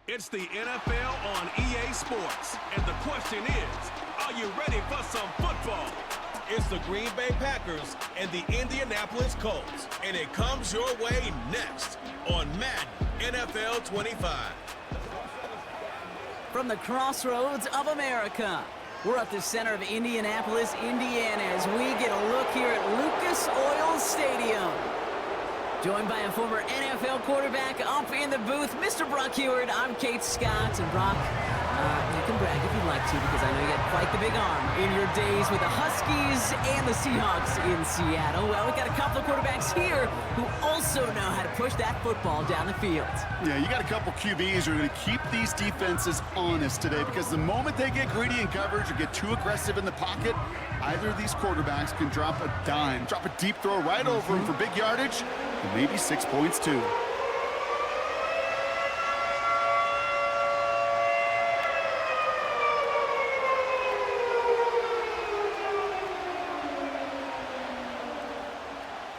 It's the NFL on EA Sports, and the question is, are you ready for some football? It's the Green Bay Packers and the Indianapolis Colts, and it comes your way next on Madden NFL 25. From the crossroads of America, we're at the center of Indianapolis, Indiana, as we get a look here at Lucas Oil Stadium. Joined by a former NFL quarterback up in the booth, Mr. Brock Heward. I'm Kate Scott, and Brock, you can brag if you'd like to, because I know you got quite the big arm in your days with the Huskies and the Seahawks in Seattle. Well, we got a couple of quarterbacks here who also know how to push that football down the field. Yeah, you got a couple QBs who are going to keep these defenses honest today, because the moment they get greedy in coverage or get too aggressive in the pocket, either of these quarterbacks can drop a dime, drop a deep throw right over them for big yardage, and maybe 6 points too.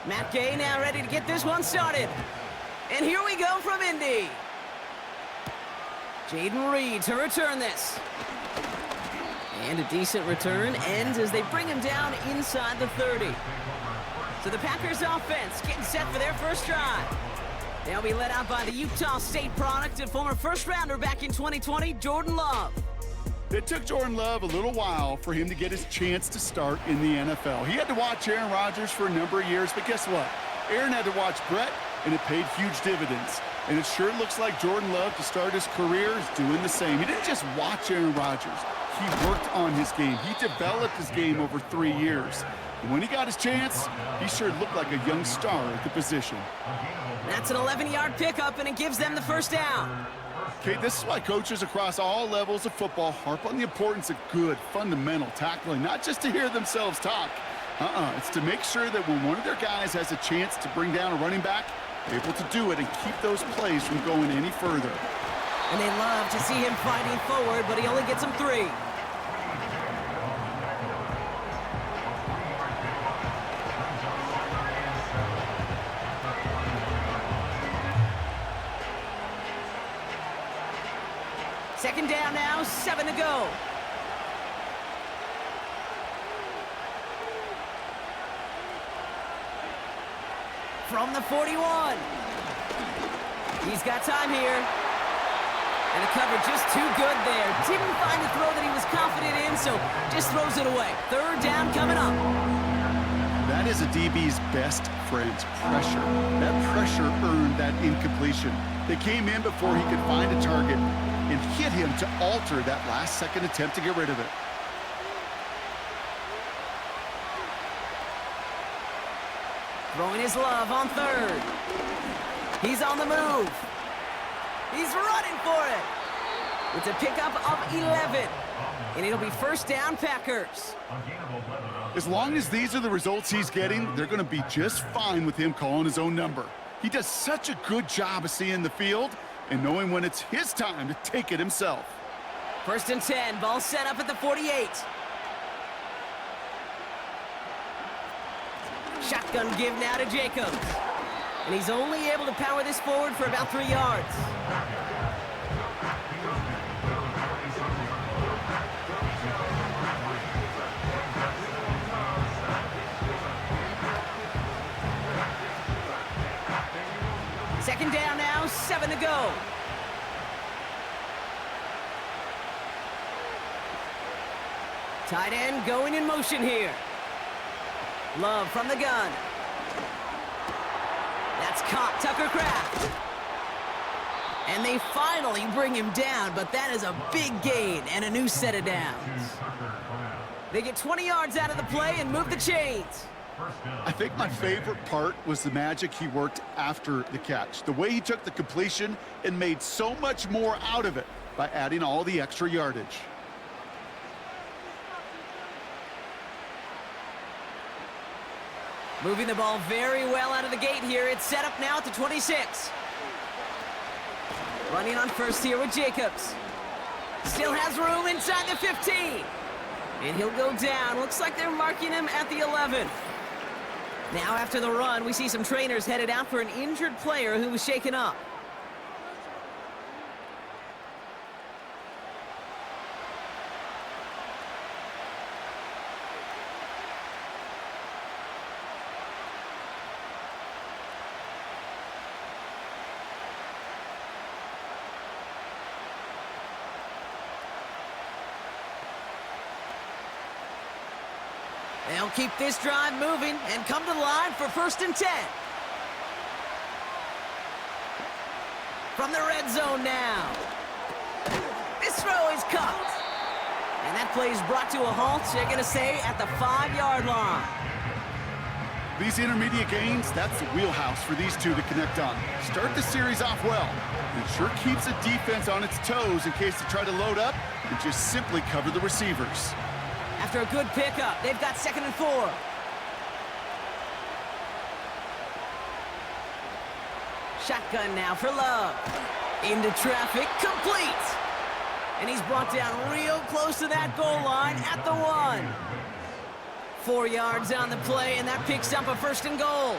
Matt Gay now ready to get this one started. And here we go from Indy. Jaden Reed to return this. And a decent return ends as they bring him down inside the 30. So the Packers offense getting set for their first drive. They'll be led out by the Utah State product and former first-rounder back in 2020, Jordan Love. It took Jordan Love a little while for him to get his chance to start in the NFL. He had to watch Aaron Rodgers for a number of years, but guess what? Aaron had to watch Brett, and it paid huge dividends. And it sure looks like Jordan Love, to start his career, is doing the same. He didn't just watch Aaron Rodgers. He worked on his game. He developed his game over 3 years. And when he got his chance, he sure looked like a young star at the position. That's an 11-yard pickup, and it gives them the first down. Okay, this is why coaches across all levels of football harp on the importance of good, fundamental tackling, not just to hear themselves talk. It's to make sure that when one of their guys has a chance to bring down a running back, they're able to do it and keep those plays from going any further. And they love to see him fighting forward, but he only gets them 3. Second down now, 7 to go. From the 41. He's got time here. And the cover just too good there. Didn't find the throw that he was confident in, so just throws it away. Third down coming up. That is a DB's best friend, pressure. That pressure earned that incompletion. They came in before he could find a target and hit him to alter that last-second attempt to get rid of it. Throwing his Love on third. He's on the move. He's running for it. It's a pickup of 11. And it'll be first down, Packers. As long as these are the results he's getting, they're going to be just fine with him calling his own number. He does such a good job of seeing the field and knowing when it's his time to take it himself. First and 10, ball set up at the 48. Shotgun give now to Jacobs. And he's only able to power this forward for about 3 yards. Second down now, 7 to go. Tight end going in motion here. Love from the gun. That's caught, Tucker Kraft. And they finally bring him down, but that is a big gain and a new set of downs. They get 20 yards out of the play and move the chains. I think my favorite part was the magic he worked after the catch. The way he took the completion and made so much more out of it by adding all the extra yardage. Moving the ball very well out of the gate here. It's set up now at the 26. Running on first here with Jacobs. Still has room inside the 15. And he'll go down. Looks like they're marking him at the 11. Now after the run, we see some trainers headed out for an injured player who was shaken up. They'll keep this drive moving and come to the line for 1st and 10. From the red zone now. This throw is caught. And that play is brought to a halt, they're going to say, at the 5-yard line. These intermediate gains, that's the wheelhouse for these two to connect on. Start the series off well. It sure keeps the defense on its toes in case they try to load up and just simply cover the receivers. After a good pickup, they've got 2nd and 4. Shotgun now for Love. Into traffic, complete. And he's brought down real close to that goal line at the 1. 4 yards on the play, and that picks up a 1st and goal.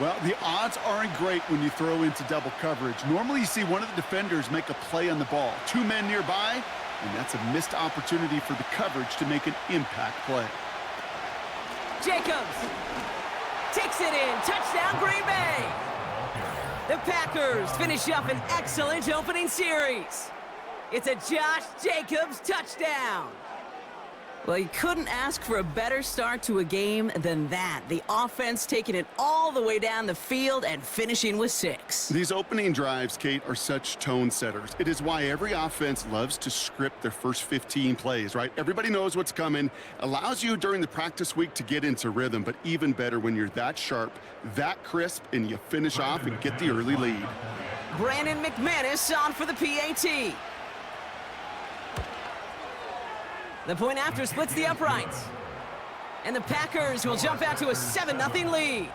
Well, the odds aren't great when you throw into double coverage. Normally you see one of the defenders make a play on the ball. 2 men nearby, and that's a missed opportunity for the coverage to make an impact play. Jacobs takes it in. Touchdown, Green Bay. The Packers finish up an excellent opening series. It's a Josh Jacobs touchdown. Well, you couldn't ask for a better start to a game than that. The offense taking it all the way down the field and finishing with 6. These opening drives, Kate, are such tone setters. It is why every offense loves to script their first 15 plays, right? Everybody knows what's coming. Allows you during the practice week to get into rhythm, but even better when you're that sharp, that crisp, and you finish off and get the early lead. Brandon McManus on for the PAT. The point after splits the uprights. And the Packers will jump out to a 7-0 lead.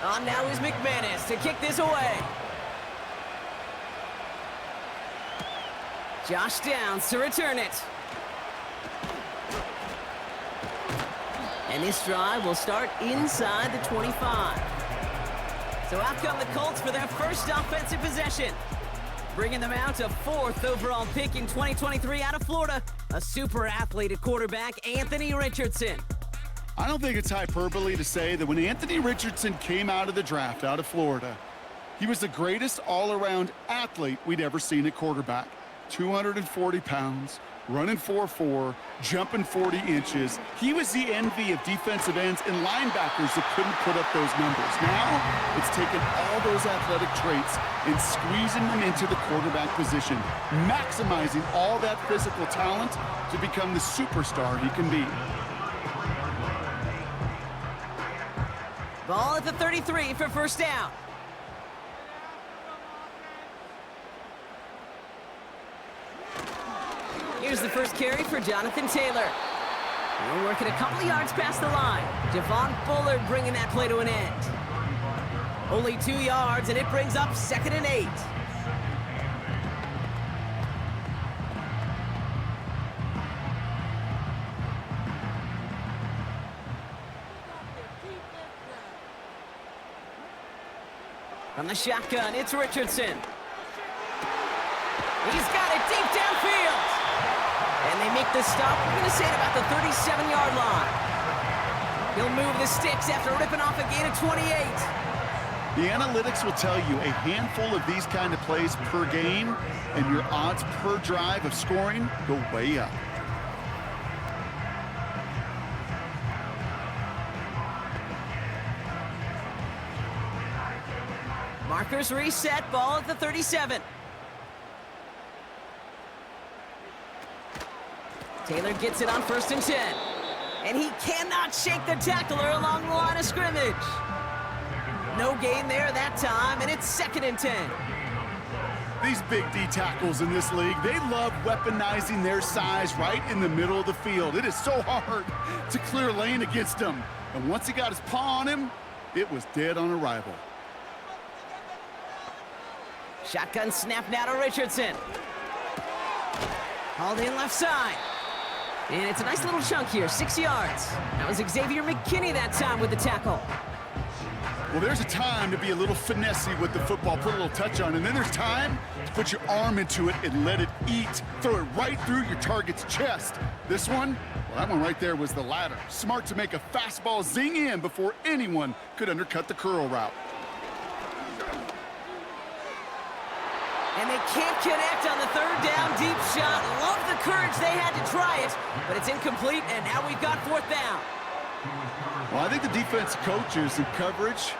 On now is McManus to kick this away. Josh Downs to return it. And this drive will start inside the 25. So out come the Colts for their first offensive possession. Bringing them out to 4th overall pick in 2023 out of Florida. A super athlete at quarterback, Anthony Richardson. I don't think it's hyperbole to say that when Anthony Richardson came out of the draft out of Florida, he was the greatest all-around athlete we'd ever seen at quarterback. 240 pounds, running 4.4, jumping 40 inches. He was the envy of defensive ends and linebackers that couldn't put up those numbers. Now, it's taken all those athletic traits and squeezing them into the quarterback position, maximizing all that physical talent to become the superstar he can be. Ball at the 33 for 1st down. Here's the first carry for Jonathan Taylor. We're working a couple of yards past the line. Javon Bullard bringing that play to an end. Only 2 yards, and it brings up 2nd and 8. From the shotgun, it's Richardson. He's got it deep downfield. And they make the stop, we're going to say at about the 37-yard line. He'll move the sticks after ripping off a gain of 28. The analytics will tell you a handful of these kind of plays per game, and your odds per drive of scoring go way up. Markers reset, ball at the 37. Taylor gets it on 1st and 10. And he cannot shake the tackler along the line of scrimmage. No gain there that time, and it's 2nd and 10. These big D tackles in this league, they love weaponizing their size right in the middle of the field. It is so hard to clear lane against him. And once he got his paw on him, it was dead on arrival. Shotgun snap now to Richardson. Hauled in left side. And it's a nice little chunk here, 6 yards. That was Xavier McKinney that time with the tackle. Well, there's a time to be a little finessey with the football, put a little touch on, and then there's time to put your arm into it and let it eat. Throw it right through your target's chest. This one, well, that one right there was the latter. Smart to make a fastball zing in before anyone could undercut the curl route. And they can't connect on the third down deep shot. Love the courage they had to try it, but it's incomplete, and now we've got fourth down. Well, I think the defense coaches in coverage,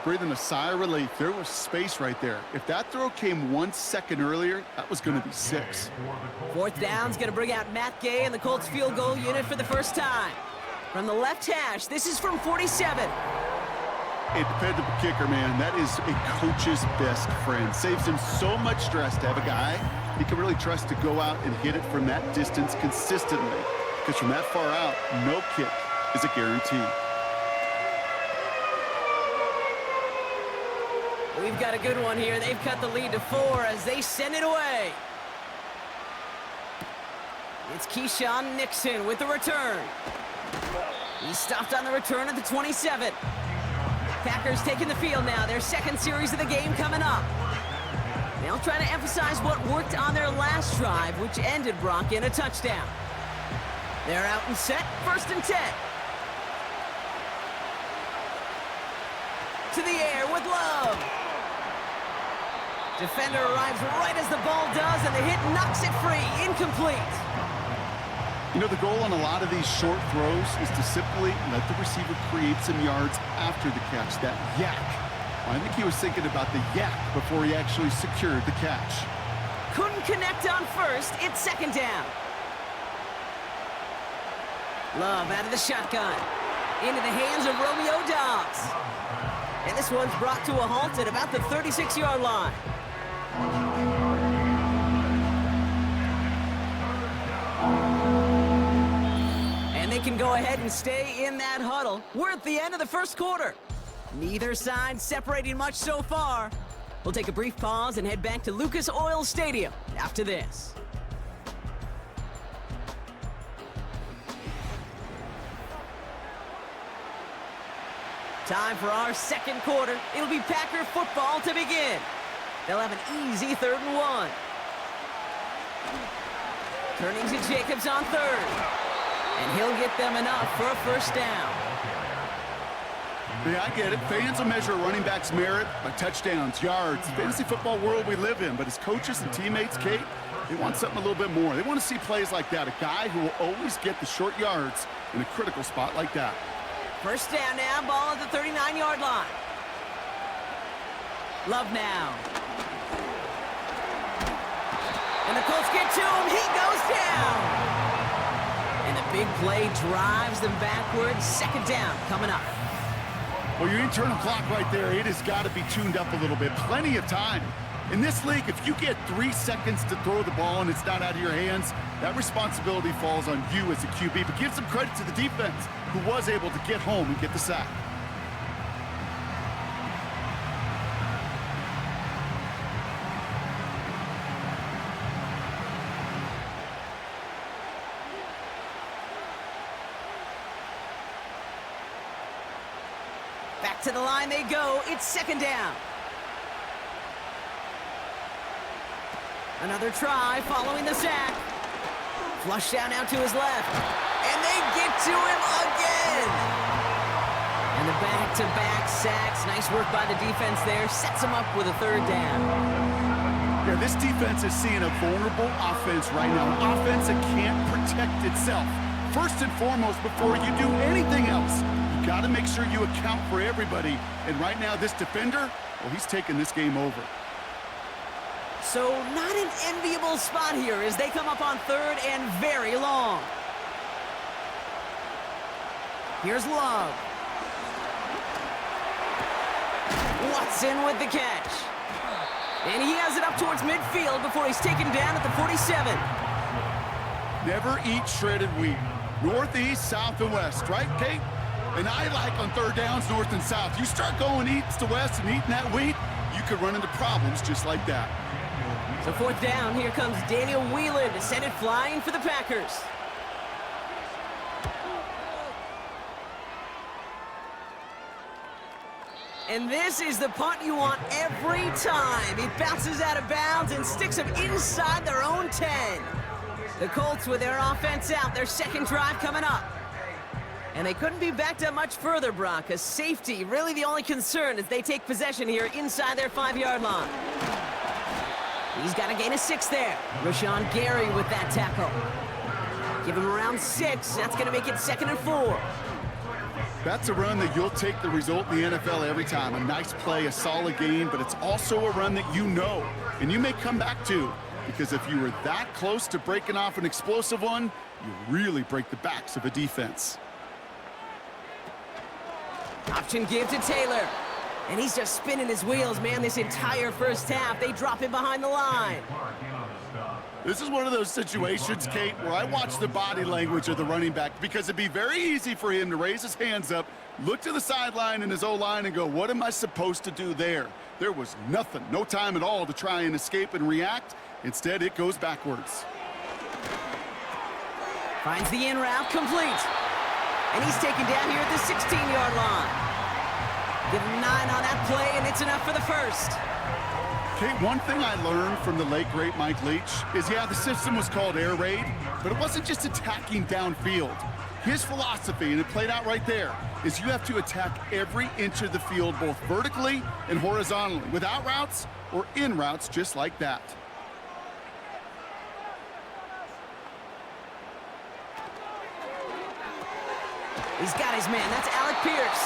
breathing a sigh of relief. There was space right there. If that throw came 1 second earlier, that was going to be 6. Fourth down's going to bring out Matt Gay and the Colts field goal unit for the first time. From the left hash, this is from 47. A dependable kicker, man. That is a coach's best friend. Saves him so much stress to have a guy he can really trust to go out and hit it from that distance consistently. Because from that far out, no kick is a guarantee. We've got a good one here. They've cut the lead to 4 as they send it away. It's Keyshawn Nixon with the return. He stopped on the return at the 27. Packers taking the field now. Their second series of the game coming up. They'll try to emphasize what worked on their last drive, which ended, Brock, in a touchdown. They're out and set. 1st and 10. To the air with Love. Defender arrives right as the ball does, and the hit knocks it free. Incomplete. You know, the goal on a lot of these short throws is to simply let the receiver create some yards after the catch, that yak. I think he was thinking about the yak before he actually secured the catch. Couldn't connect on first. It's 2nd down. Love out of the shotgun. Into the hands of Romeo Dobbs. And this one's brought to a halt at about the 36-yard line. And they can go ahead and stay in that huddle. We're at the end of the first quarter. Neither side separating much so far. We'll take a brief pause and head back to Lucas Oil Stadium after this. Time for our second quarter. It'll be Packer football to begin. They'll have an easy 3rd and 1. Turning to Jacobs on 3rd. And he'll get them enough for a 1st down. Yeah, I get it. Fans will measure a running back's merit by touchdowns, yards, fantasy football world we live in. But as coaches and teammates, Kate, they want something a little bit more. They want to see plays like that. A guy who will always get the short yards in a critical spot like that. 1st down now, ball at the 39-yard line. Love now. And the Colts get to him. He goes down. And the big play drives them backwards. 2nd down coming up. Well, your internal clock right there, it has got to be tuned up a little bit. Plenty of time. In this league, if you get 3 seconds to throw the ball and it's not out of your hands, that responsibility falls on you as a QB. But give some credit to the defense who was able to get home and get the sack. Back to the line they go. It's 2nd down. Another try following the sack. Flush down now to his left. And they get to him again. And the back-to-back sacks. Nice work by the defense there. Sets him up with a 3rd down. Yeah, this defense is seeing a vulnerable offense right now. An offense that can't protect itself. First and foremost, before you do anything else, you got to make sure you account for everybody. And right now, this defender, well, he's taking this game over. So not an enviable spot here as they come up on 3rd and very long. Here's Love. Watson with the catch. And he has it up towards midfield before he's taken down at the 47. Never eat shredded wheat. Northeast, south, and west, right, Kate? And I like on 3rd downs, north and south. You start going east to west and eating that wheat, you could run into problems just like that. So 4th down, here comes Daniel Whelan to send it flying for the Packers. And this is the punt you want every time. It bounces out of bounds and sticks them inside their own 10. The Colts with their offense out, their second drive coming up. And they couldn't be backed up much further, Brock, because safety really the only concern as they take possession here inside their 5-yard line. He's got to gain a 6 there. Rashawn Gary with that tackle. Give him around 6. That's going to make it 2nd and 4. That's a run that you'll take the result in the NFL every time. A nice play, a solid game, but it's also a run that you know, and you may come back to, because if you were that close to breaking off an explosive one, you really break the backs of a defense. Option give to Taylor. And he's just spinning his wheels, man, this entire first half. They drop him behind the line. This is one of those situations, Kate, where I watch the body language of the running back, because it'd be very easy for him to raise his hands up, look to the sideline in his O-line and go, what am I supposed to do there? There was nothing, no time at all to try and escape and react. Instead, it goes backwards. Finds the in route, complete. And he's taken down here at the 16-yard line. Give him 9 on that play, and it's enough for the first. Kate, one thing I learned from the late, great Mike Leach is, yeah, the system was called air raid, but it wasn't just attacking downfield. His philosophy, and it played out right there, is you have to attack every inch of the field, both vertically and horizontally, with out routes or in routes just like that. He's got his man. That's Alec Pierce.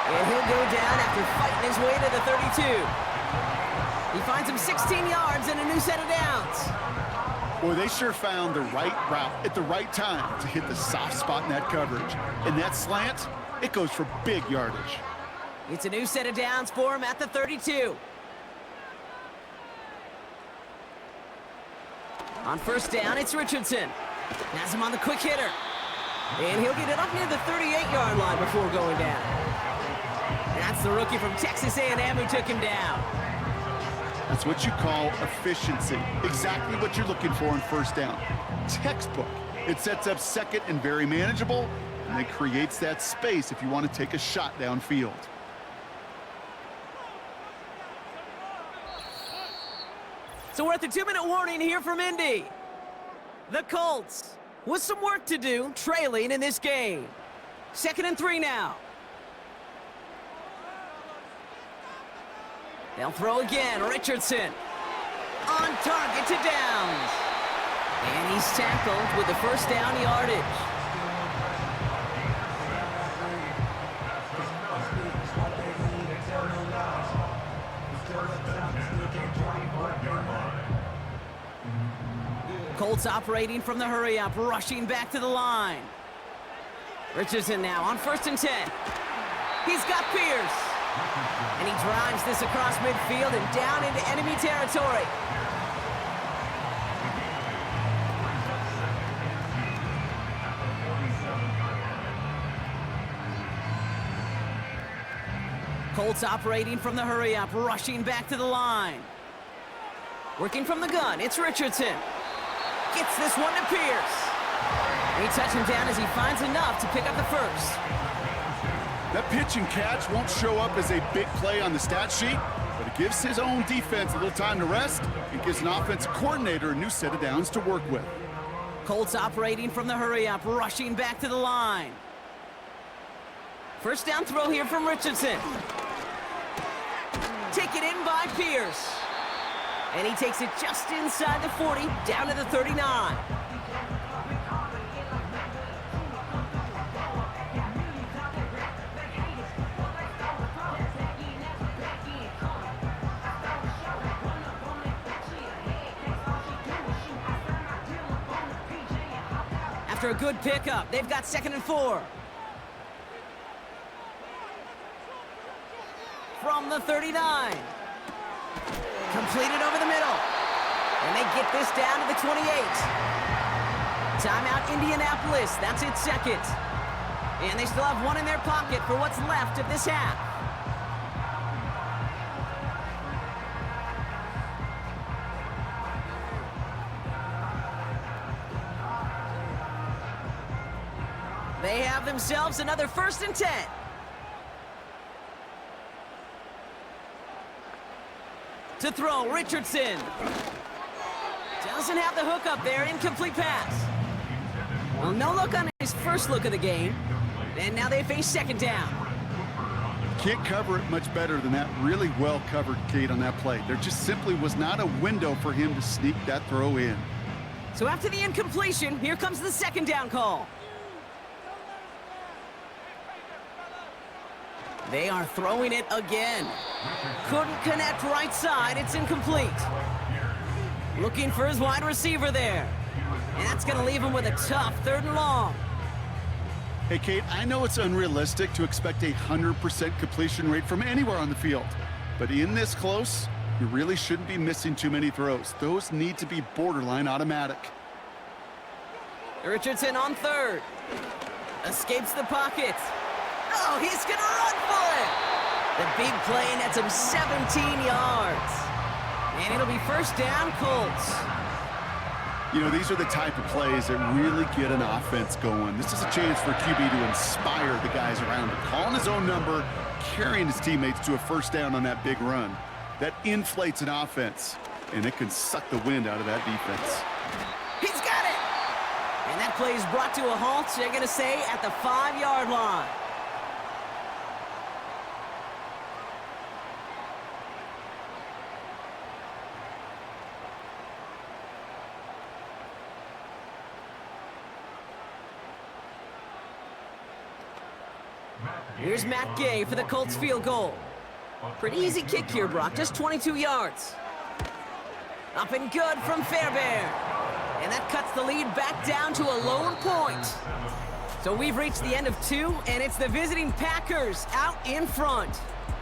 And he'll go down after fighting his way to the 32. He finds him 16 yards and a new set of downs. Boy, they sure found the right route at the right time to hit the soft spot in that coverage. And that slant, it goes for big yardage. It's a new set of downs for him at the 32. On first down, it's Richardson. Has him on the quick hitter. And he'll get it up near the 38-yard line before going down. That's the rookie from Texas A&M who took him down. That's what you call efficiency. Exactly what you're looking for in first down. Textbook. It sets up second and very manageable, and it creates that space if you want to take a shot downfield. So we're at the 2-minute warning here from Indy. The Colts with some work to do, trailing in this game. 2nd and 3 now. They'll throw again. Richardson on target to Downs. And he's tackled with the first down yardage. Colts operating from the hurry-up, rushing back to the line. Richardson now on 1st and 10. He's got Pierce. And he drives this across midfield and down into enemy territory. Colts operating from the hurry-up, rushing back to the line. Working from the gun, it's Richardson. Gets this one to Pierce. They touch him down as he finds enough to pick up the first. That pitch and catch won't show up as a big play on the stat sheet, but it gives his own defense a little time to rest and gives an offensive coordinator a new set of downs to work with. Colts operating from the hurry-up, rushing back to the line. First down throw here from Richardson. Taken in by Pierce. And he takes it just inside the 40, down to the 39. After a good pickup, they've got 2nd and 4. From the 39. Completed over the middle. And they get this down to the 28. Timeout Indianapolis. That's its 2nd. And they still have one in their pocket for what's left of this half. They have themselves another 1st and 10. To throw, Richardson. Doesn't have the hook up there, incomplete pass. Well, no look on his first look of the game. And now they face 2nd down. Can't cover it much better than that. Really well covered, Kate, on that play. There just simply was not a window for him to sneak that throw in. So after the incompletion, here comes the second down call. They are throwing it again. Couldn't connect right side. It's incomplete. Looking for his wide receiver there. And that's going to leave him with a tough 3rd and long. Hey, Kate, I know it's unrealistic to expect a 100% completion rate from anywhere on the field. But in this close, you really shouldn't be missing too many throws. Those need to be borderline automatic. Richardson on 3rd. Escapes the pocket. Oh, he's going to run for it. The big play nets him 17 yards. And it'll be 1st down, Colts. You know, these are the type of plays that really get an offense going. This is a chance for QB to inspire the guys around him. Calling his own number, carrying his teammates to a 1st down on that big run. That inflates an offense, and it can suck the wind out of that defense. He's got it! And that play is brought to a halt, they're going to say, at the 5-yard line. Here's Matt Gay for the Colts field goal. Pretty easy kick here, Brock, just 22 yards. Up and good from Fairbairn. And that cuts the lead back down to a lone point. So we've reached the end of 2, and it's the visiting Packers out in front.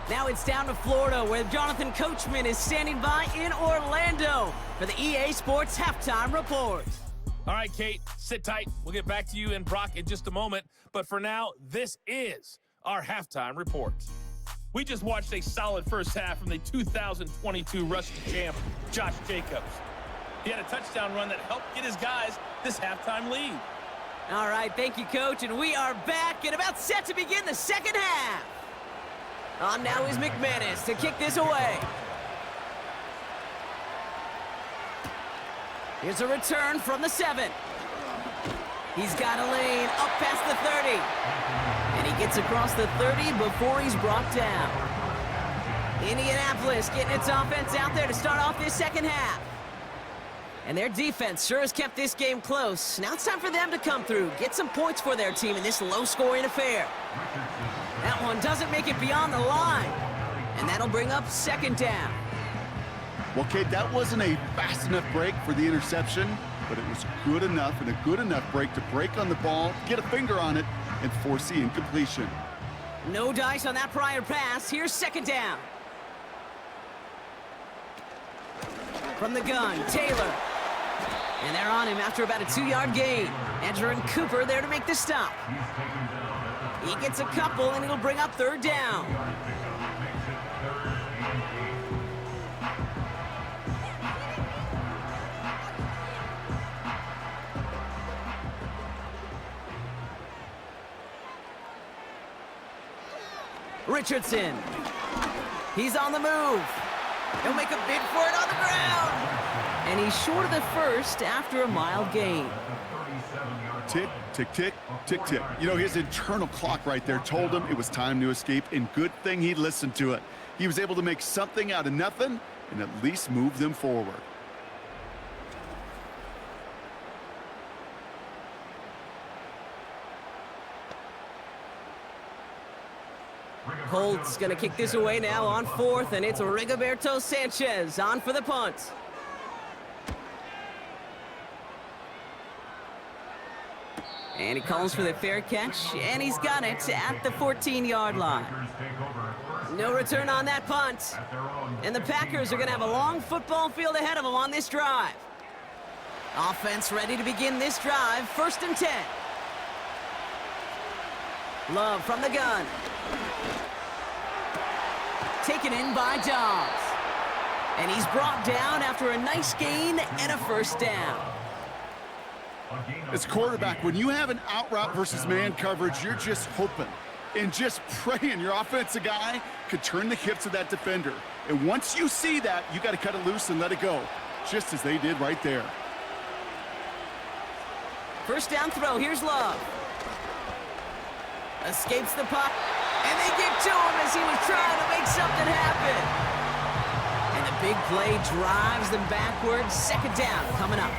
Now it's down to Florida, where Jonathan Coachman is standing by in Orlando for the EA Sports Halftime Report. All right, Kate, sit tight. We'll get back to you and Brock in just a moment. But for now, this is our halftime report. We just watched a solid first half from the 2022 rushing champ, Josh Jacobs. He had a touchdown run that helped get his guys this halftime lead. All right, thank you, Coach, and we are back and about set to begin the second half. On now is McManus to kick this away. Here's a return from the 7. He's got a lane up past the 30. And he gets across the 30 before he's brought down. Indianapolis getting its offense out there to start off this second half. And their defense sure has kept this game close. Now it's time for them to come through, get some points for their team in this low-scoring affair. That one doesn't make it beyond the line. And that'll bring up 2nd down. Well, Kate, that wasn't a fast enough break for the interception, but it was good enough and a good enough break to break on the ball, get a finger on it, and force the incompletion. No dice on that prior pass. Here's 2nd down. From the gun, Taylor. And they're on him after about a 2-yard gain. Andrew and Cooper there to make the stop. He gets a couple, and it'll bring up 3rd down. Richardson. He's on the move. He'll make a bid for it on the ground. And he's short of the 1st after a mild gain. Tick, tick, tick, tick, tick. You know, his internal clock right there told him it was time to escape, and good thing he listened to it. He was able to make something out of nothing and at least move them forward. Colts going to kick this away now on 4th, and it's Rigoberto Sanchez on for the punt. And he calls for the fair catch, and he's got it at the 14-yard line. No return on that punt. And the Packers are going to have a long football field ahead of them on this drive. Offense ready to begin this drive, 1st and 10. Love from the gun. Taken in by Dobbs. And he's brought down after a nice gain and a 1st down. As quarterback, when you have an out route versus man coverage, you're just hoping and just praying your offensive guy could turn the hips of that defender. And once you see that, you got to cut it loose and let it go, just as they did right there. 1st down throw. Here's Love. Escapes the puck. And they get to him as he was trying to make something happen. And the big play drives them backwards. Second down coming up.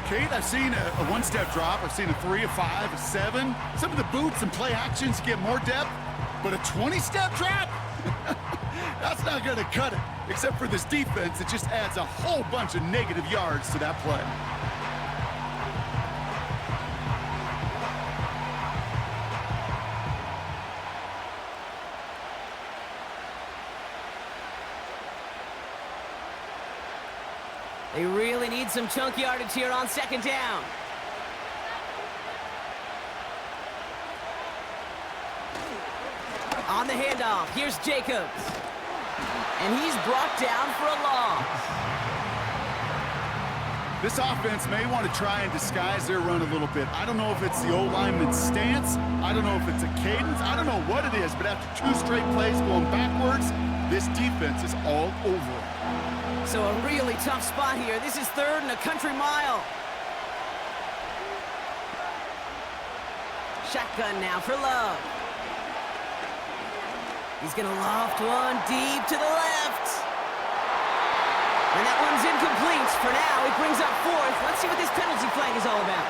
Kate, I've seen a one-step drop. I've seen a 3, a 5, a 7. Some of the boots and play actions get more depth, but a 20-step drop? That's not going to cut it. Except for this defense, it just adds a whole bunch of negative yards to that play. They really need some chunk yardage here on second down. On the handoff, here's Jacobs. And he's brought down for a loss. This offense may want to try and disguise their run a little bit. I don't know if it's the O-lineman's stance. I don't know if it's a cadence. I don't know what it is, but after 2 straight plays going backwards, this defense is all over it. So a really tough spot here. This is 3rd and a country mile. Shotgun now for Love. He's going to loft one deep to the left. And that one's incomplete. For now, he brings up 4th. Let's see what this penalty flag is all about.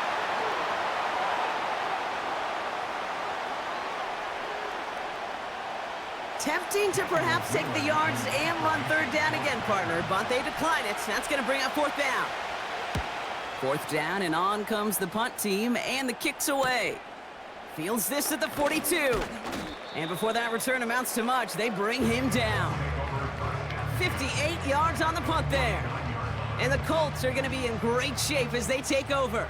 Tempting to perhaps take the yards and run 3rd down again, partner, but they decline it. That's going to bring up 4th down. 4th down, and on comes the punt team, and the kick's away. Fields this at the 42. And before that return amounts to much, they bring him down. 58 yards on the punt there. And the Colts are going to be in great shape as they take over.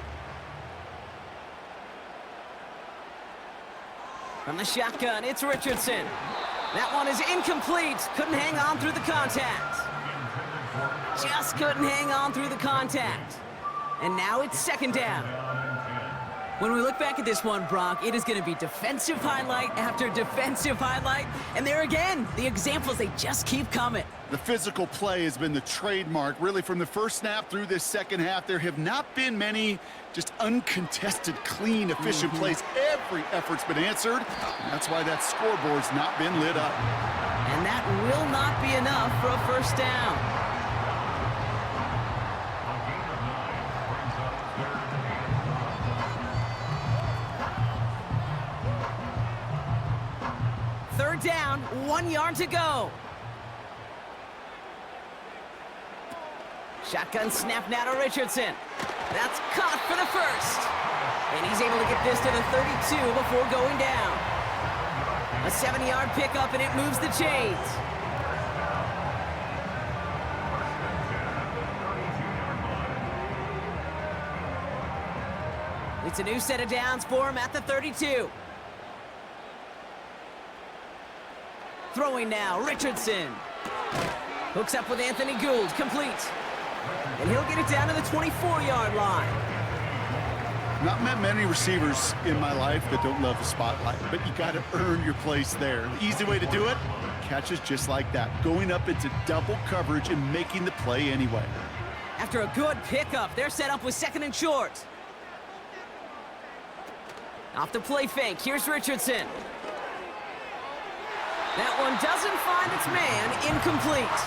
From the shotgun, it's Richardson. That one is incomplete. Couldn't hang on through the contact. Just couldn't hang on through the contact. And now it's 2nd down. When we look back at this one, Brock, it is going to be defensive highlight after defensive highlight. And there again, the examples, they just keep coming. The physical play has been the trademark. Really, from the first snap through this second half, there have not been many just uncontested, clean, efficient plays. Every effort's been answered. And that's why that scoreboard's not been lit up. And that will not be enough for a 1st down. Third down, 1 yard to go. Shotgun snap now to Richardson. That's caught for the 1st. And he's able to get this to the 32 before going down. A 7-yard pickup, and it moves the chains. It's a new set of downs for him at the 32. Throwing now, Richardson. Hooks up with Anthony Gould, complete. And he'll get it down to the 24-yard line. Not met many receivers in my life that don't love the spotlight, but you got to earn your place there. The easy way to do it, catches just like that, going up into double coverage and making the play anyway. After a good pickup, they're set up with 2nd and short. Off the play fake, here's Richardson. That one doesn't find its man, incomplete.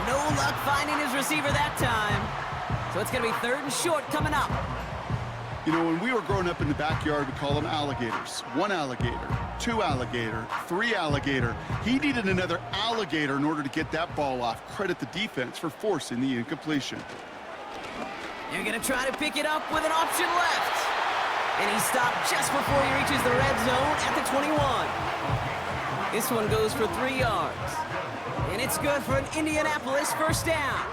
No luck finding his receiver that time. So it's going to be 3rd and short coming up. You know, when we were growing up in the backyard, we call them alligators. 1 alligator, 2 alligator, 3 alligator. He needed another alligator in order to get that ball off. Credit the defense for forcing the incompletion. They're going to try to pick it up with an option left. And he stopped just before he reaches the red zone at the 21. This one goes for 3 yards. And it's good for an Indianapolis 1st down.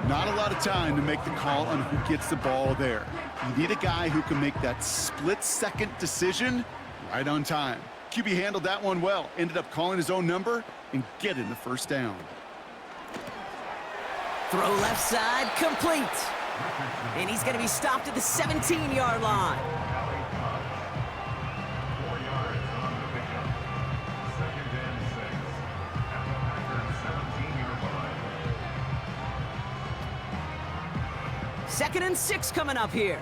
Not a lot of time to make the call on who gets the ball there. You need a guy who can make that split-second decision right on time. QB handled that one well. Ended up calling his own number and getting the 1st down. Throw left side, complete. And he's going to be stopped at the 17-yard line. Second and 6 coming up here.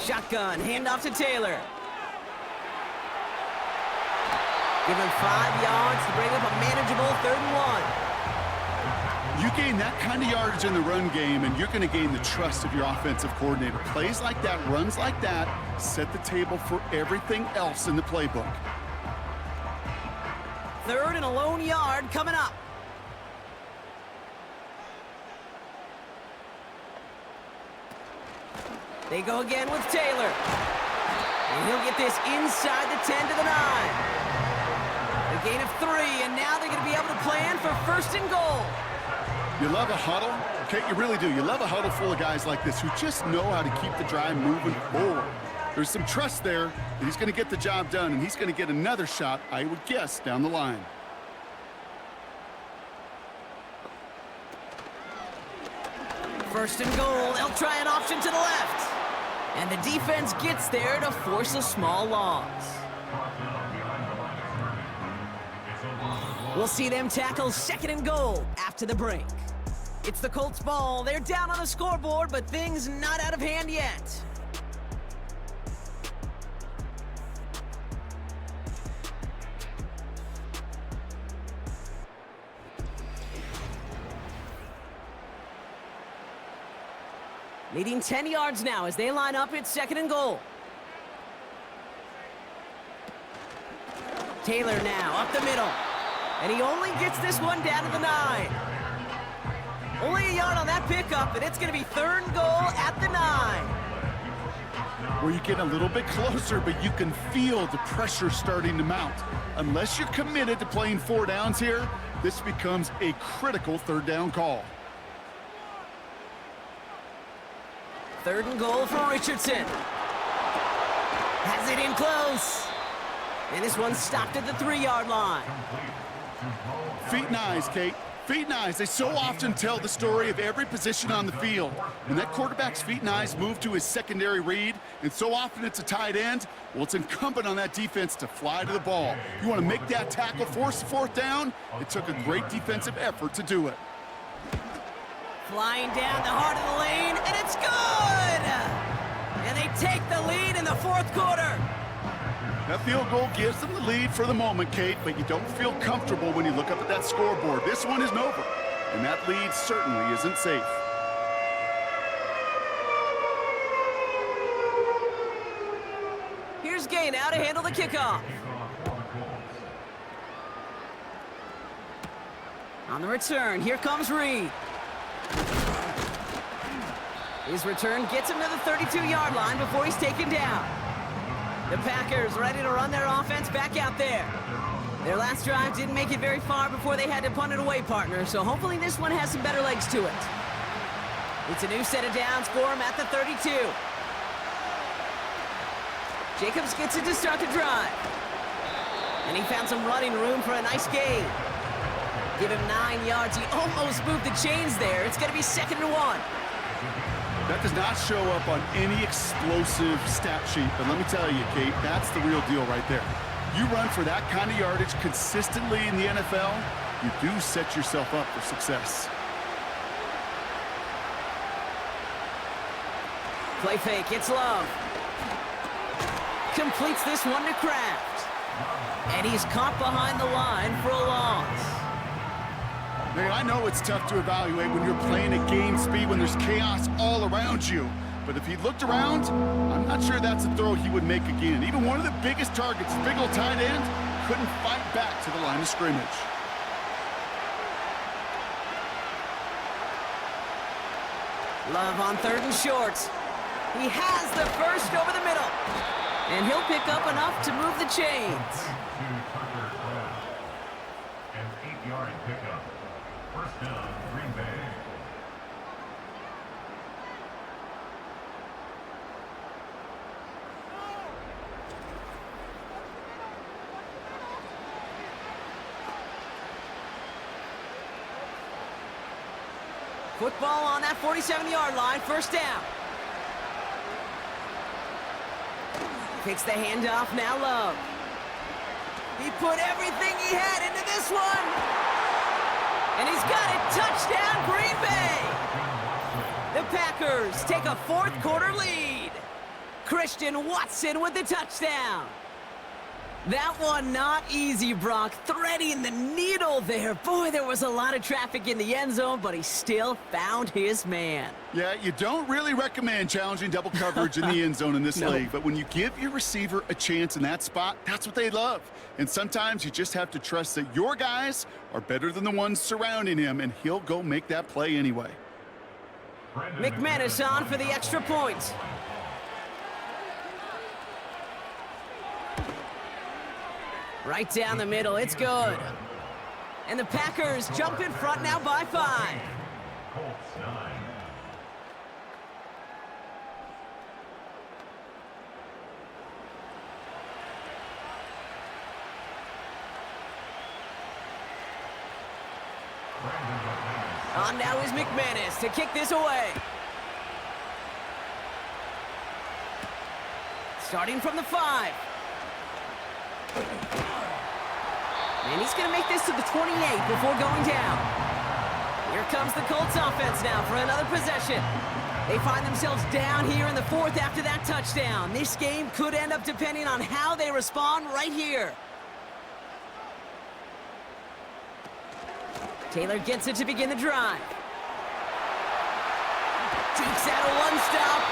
Shotgun, handoff to Taylor. Give him 5 yards to bring up a manageable 3rd and 1. You gain that kind of yardage in the run game, and you're going to gain the trust of your offensive coordinator. Plays like that, runs like that, set the table for everything else in the playbook. 3rd and a lone yard coming up. They go again with Taylor. And he'll get this inside the 10 to the 9. A gain of 3, and now they're going to be able to plan for 1st and goal. You love a huddle? Okay, you really do. You love a huddle full of guys like this who just know how to keep the drive moving forward. There's some trust there that he's going to get the job done, and he's going to get another shot, I would guess, down the line. First and goal, they'll try an option to the left. And the defense gets there to force a small loss. We'll see them tackle 2nd and goal after the break. It's the Colts ball. They're down on the scoreboard, but things not out of hand yet. Leading 10 yards now as they line up at 2nd and goal. Taylor now up the middle. And he only gets this one down to the 9. Only a yard on that pickup, and it's going to be 3rd and goal at the 9. Where you get a little bit closer, but you can feel the pressure starting to mount. Unless you're committed to playing 4 downs here, this becomes a critical 3rd down call. 3rd and goal for Richardson. Has it in close. And this one's stopped at the 3-yard line. Feet and eyes, Kate. Feet and eyes. They so often tell the story of every position on the field. When that quarterback's feet and eyes move to his secondary read, and so often it's a tight end, well, it's incumbent on that defense to fly to the ball. You want to make that tackle, force the 4th down? It took a great defensive effort to do it. Flying down the heart of the lane, and it's good! And they take the lead in the 4th quarter. That field goal gives them the lead for the moment, Kate, but you don't feel comfortable when you look up at that scoreboard. This one isn't over, and that lead certainly isn't safe. Here's Gay now to handle the kickoff. On the return, here comes Reed. His return gets him to the 32-yard line before he's taken down. The Packers ready to run their offense back out there. Their last drive didn't make it very far before they had to punt it away, partner, so hopefully this one has some better legs to it. It's a new set of downs for him at the 32. Jacobs gets it to start the drive. And he found some running room for a nice gain. Give him 9 yards. He almost moved the chains there. It's going to be 2nd and 1. That does not show up on any explosive stat sheet, but let me tell you, Kate, that's the real deal right there. You run for that kind of yardage consistently in the NFL, you do set yourself up for success. Play fake, it's Love. Completes this one to Kraft. And he's caught behind the line for a loss. Hey, I know it's tough to evaluate when you're playing at game speed when there's chaos all around you. But if he looked around, I'm not sure that's a throw he would make again. Even one of the biggest targets, big old tight end, couldn't fight back to the line of scrimmage. Love on 3rd and short. He has the first over the middle. And he'll pick up enough to move the chains. An 8-yard pickup. First down, Green Bay. Football on that 47-yard line, 1st down. Takes the handoff, now Love. He put everything he had into this one. And he's got it, touchdown Green Bay. The Packers take a 4th quarter lead. Christian Watson with the touchdown. That one not easy, Brock. Threading the needle there. Boy, there was a lot of traffic in the end zone, but he still found his man. Yeah, you don't really recommend challenging double coverage in the end zone in this league, but when you give your receiver a chance in that spot, that's what they love. And sometimes you just have to trust that your guys are better than the ones surrounding him, and he'll go make that play anyway. McManus on for the extra point. Right down the middle, it's good. And the Packers jump in front now by 5. Colts 9. On now is McManus to kick this away. Starting from the 5. And he's going to make this to the 28 before going down. Here comes the Colts offense now for another possession. They find themselves down here in the 4th after that touchdown. This game could end up depending on how they respond right here. Taylor gets it to begin the drive. Takes out a one-stop.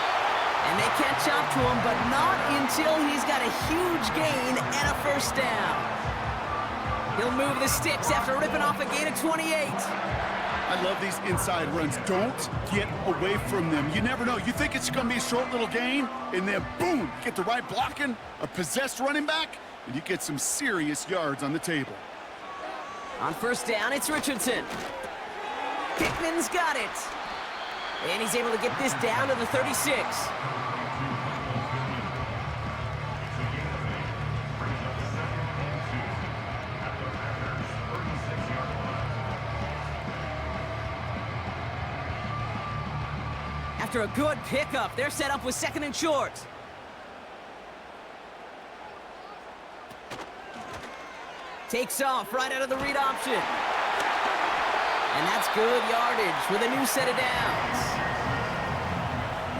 And they catch up to him, but not until he's got a huge gain and a first down. He'll move the sticks after ripping off a gain of 28. I love these inside runs. Don't get away from them. You never know. You think it's going to be a short little gain, and then boom, get the right blocking, a possessed running back, and you get some serious yards on the table. On first down, it's Richardson. Pickman's got it. And he's able to get this down to the 36. After a good pickup, they're set up with 2nd and short. Takes off right out of the read option. And that's good yardage with a new set of downs.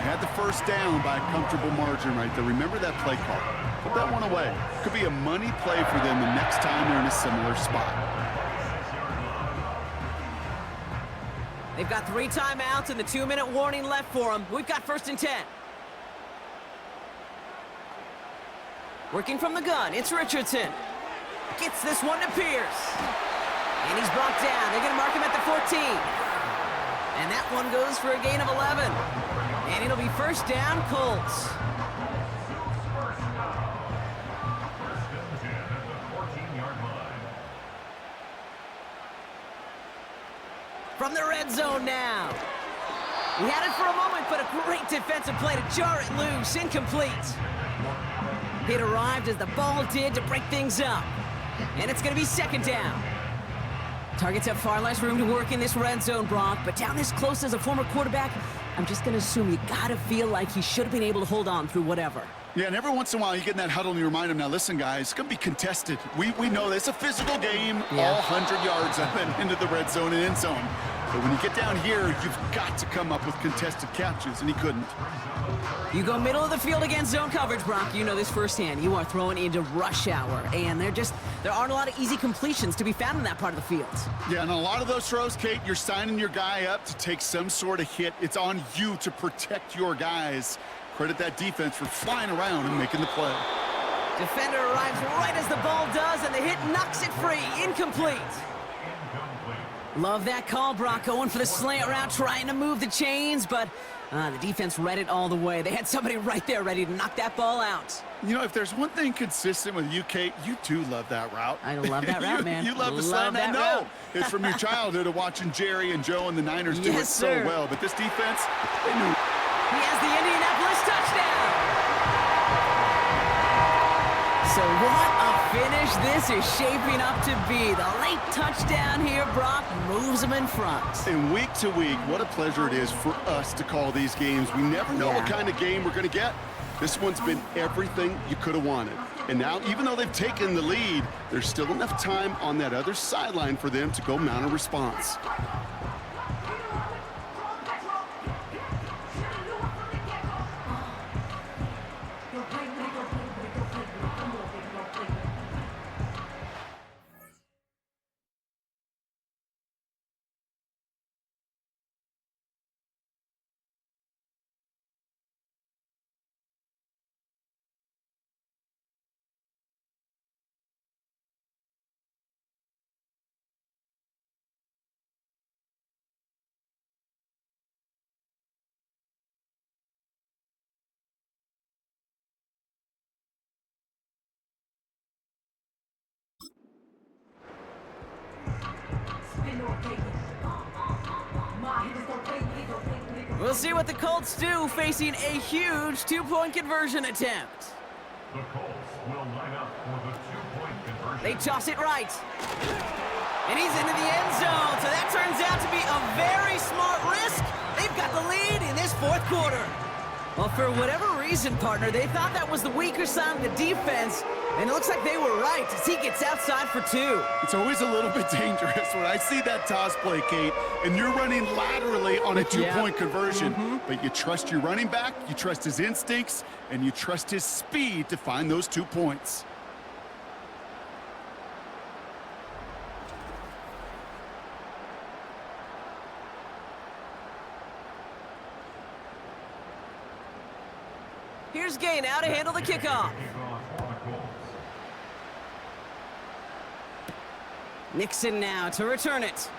Had the first down by a comfortable margin right there. Remember that play call. Put that one away. Could be a money play for them the next time they're in a similar spot. They've got 3 timeouts and the 2-minute warning left for them. We've got 1st and 10. Working from the gun, it's Richardson. Gets this one to Pierce. And he's brought down. They're going to mark him at the 14. And that one goes for a gain of 11. And it'll be first down, Colts. First and 10 at the 14-yard line. From the red zone now. He had it for a moment, but a great defensive play to jar it loose. Incomplete. It arrived as the ball did to break things up. And it's going to be 2nd down. Targets have far less room to work in this red zone, Brock, but down this close as a former quarterback, I'm just going to assume you got to feel like he should have been able to hold on through whatever. Yeah, and every once in a while you get in that huddle and you remind them, now listen, guys, it's going to be contested. We know this. It's a physical game, all 100 yards up and into the red zone and end zone. But when you get down here, you've got to come up with contested catches, and he couldn't. You go middle of the field against zone coverage, Brock. You know this firsthand. You are throwing into rush hour, and there aren't a lot of easy completions to be found in that part of the field. Yeah, and a lot of those throws, Kate, you're signing your guy up to take some sort of hit. It's on you to protect your guys. Credit that defense for flying around and making the play. Defender arrives right as the ball does, and the hit knocks it free. Incomplete. Love that call, Brock, going for the slant route, trying to move the chains, but the defense read it all the way. They had somebody right there ready to knock that ball out. You know, if there's one thing consistent with you, Kate, you do love that route. I love that route, man. You love the slant. I know. It's from your childhood of watching Jerry and Joe and the Niners do it so well. But this defense, they knew. He has the Indianapolis touchdown. So what a finish this is shaping up to be. The late touchdown here, Brock, moves them in front. And week to week, what a pleasure it is for us to call these games. We never know what kind of game we're going to get. This one's been everything you could have wanted. And now, even though they've taken the lead, there's still enough time on that other sideline for them to go mount a response. We'll see what the Colts do facing a huge two-point conversion attempt. The Colts will line up for the two-point conversion. They toss it right. And he's into the end zone, so that turns out to be a very smart risk. They've got the lead in this fourth quarter. Well, for whatever reason, partner, they thought that was the weaker side of the defense, and it looks like they were right as he gets outside for two. It's always a little bit dangerous when I see that toss play, Kate, and you're running laterally on a two-point conversion. But you trust your running back, you trust his instincts, and you trust his speed to find those 2 points. Here's Gay now to handle the kickoff. Nixon now to return it.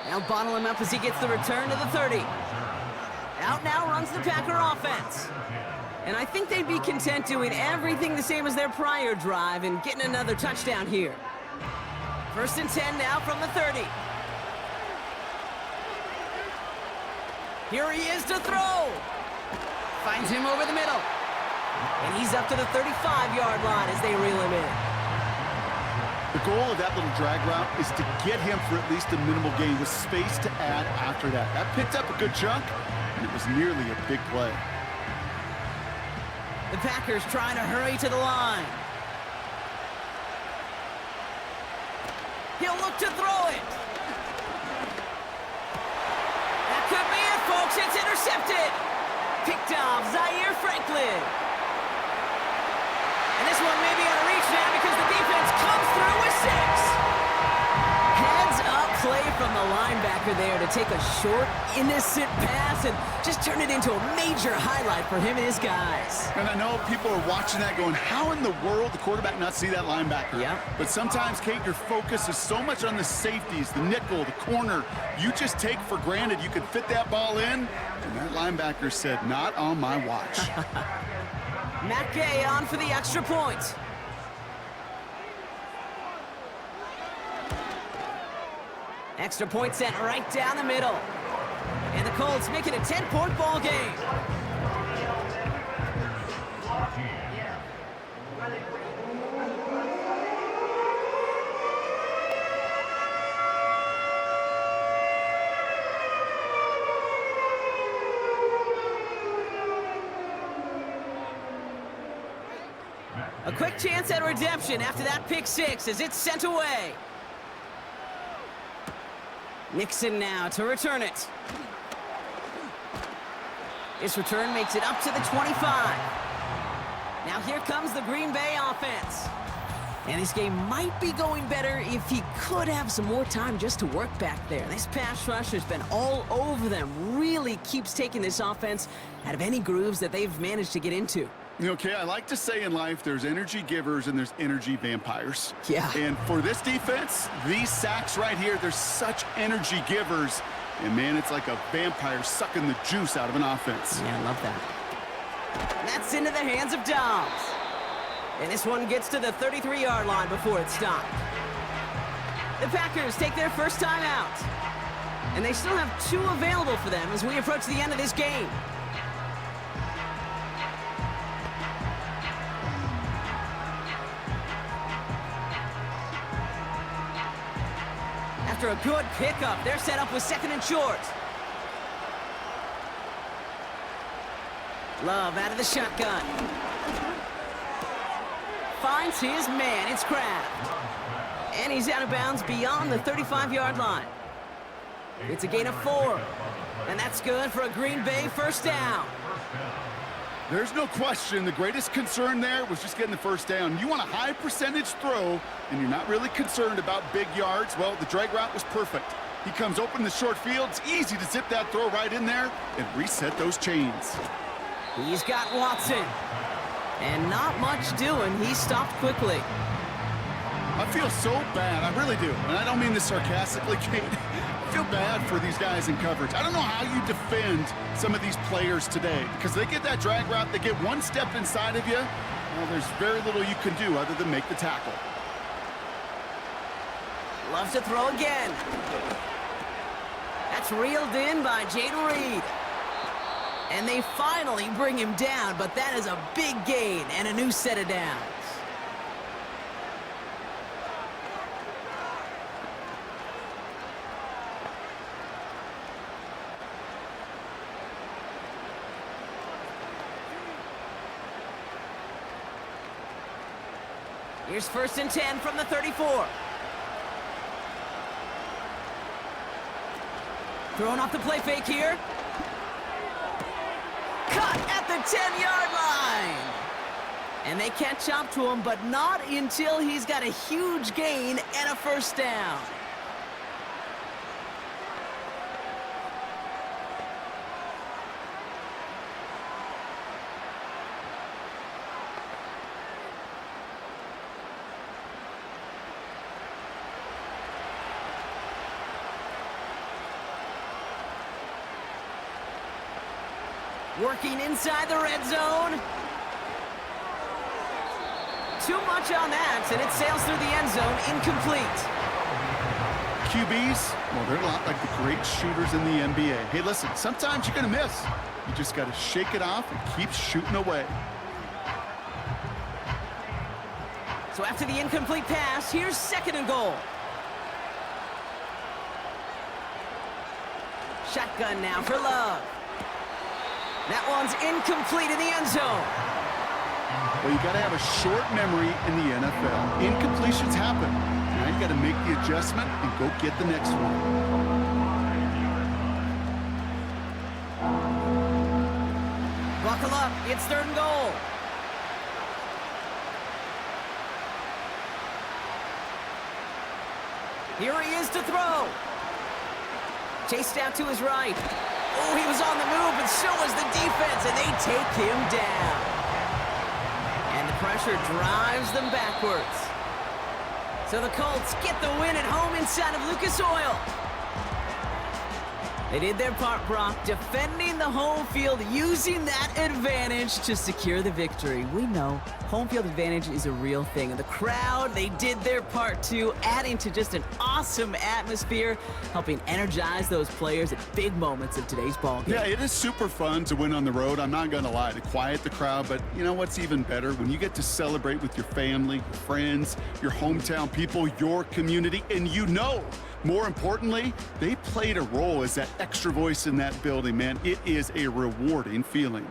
Now bottle him up as he gets the return to the 30. Out now runs the Packer offense. And I think they'd be content doing everything the same as their prior drive and getting another touchdown here. 1st and 10 now from the 30. Here he is to throw. Finds him over the middle. And he's up to the 35-yard line as they reel him in. The goal of that little drag route is to get him for at least a minimal gain with space to add after that. That picked up a good chunk, and it was nearly a big play. The Packers trying to hurry to the line. He'll look to throw it. That could be it, folks. It's intercepted. Picked off Zaire Franklin. And this one may be out of reach now because the defense comes through with 6. Heads up play from the linebacker there to take a short, innocent pass and just turn it into a major highlight for him and his guys. And I know people are watching that going, how in the world the quarterback not see that linebacker? Yeah. But sometimes, Kate, your focus is so much on the safeties, the nickel, the corner. You just take for granted you could fit that ball in, and that linebacker said, not on my watch. Matt Gay on for the extra point. Extra point sent right down the middle. And the Colts make it a 10-point ball game. A quick chance at redemption after that pick 6 as it's sent away. Nixon now to return it. This return makes it up to the 25. Now here comes the Green Bay offense. And this game might be going better if he could have some more time just to work back there. This pass rush has been all over them. Really keeps taking this offense out of any grooves that they've managed to get into. Okay, I like to say in life there's energy givers and there's energy vampires. Yeah. And for this defense, these sacks right here, they're such energy givers. And, man, it's like a vampire sucking the juice out of an offense. Yeah, I love that. That's into the hands of Dobbs. And this one gets to the 33-yard line before it's stopped. The Packers take their first time out. And they still have 2 available for them as we approach the end of this game. After a good pickup, they're set up with 2nd and short. Love out of the shotgun. Finds his man, it's Kraft. And he's out of bounds beyond the 35-yard line. It's a gain of 4. And that's good for a Green Bay first down. There's no question the greatest concern there was just getting the first down. You want a high percentage throw, and you're not really concerned about big yards. Well, the drag route was perfect. He comes open the short field. It's easy to zip that throw right in there and reset those chains. He's got Watson. And not much doing. He stopped quickly. I feel so bad. I really do. And I don't mean this sarcastically, Kate. I feel bad for these guys in coverage. I don't know how you defend some of these players today because they get that drag route, they get one step inside of you. Well, there's very little you can do other than make the tackle. Loves to throw again. That's reeled in by Jayden Reed. And they finally bring him down, but that is a big gain and a new set of downs. Here's 1st and 10 from the 34. Throwing off the play fake here. Cut at the 10-yard line. And they catch up to him, but not until he's got a huge gain and a 1st down. Working inside the red zone. Too much on that, and it sails through the end zone, incomplete. QBs, well, they're a lot like the great shooters in the NBA. Hey, listen, sometimes you're going to miss. You just got to shake it off and keep shooting away. So after the incomplete pass, here's 2nd and goal. Shotgun now for Love. That one's incomplete in the end zone. Well, you got to have a short memory in the NFL. Incompletions happen. Now you got to make the adjustment and go get the next one. Buckle up. It's 3rd and goal. Here he is to throw. Chased out to his right. Oh, he was on the move, but so was the defense, and they take him down. And the pressure drives them backwards. So the Colts get the win at home inside of Lucas Oil. They did their part, Brock, defending the home field, using that advantage to secure the victory. We know home field advantage is a real thing. And the crowd, they did their part too, adding to just an awesome atmosphere, helping energize those players at big moments of today's ball game. Yeah, it is super fun to win on the road. I'm not going to lie, to quiet the crowd. But you know what's even better? When you get to celebrate with your family, your friends, your hometown people, your community, and you know, more importantly, they played a role as that extra voice in that building, man. It is a rewarding feeling.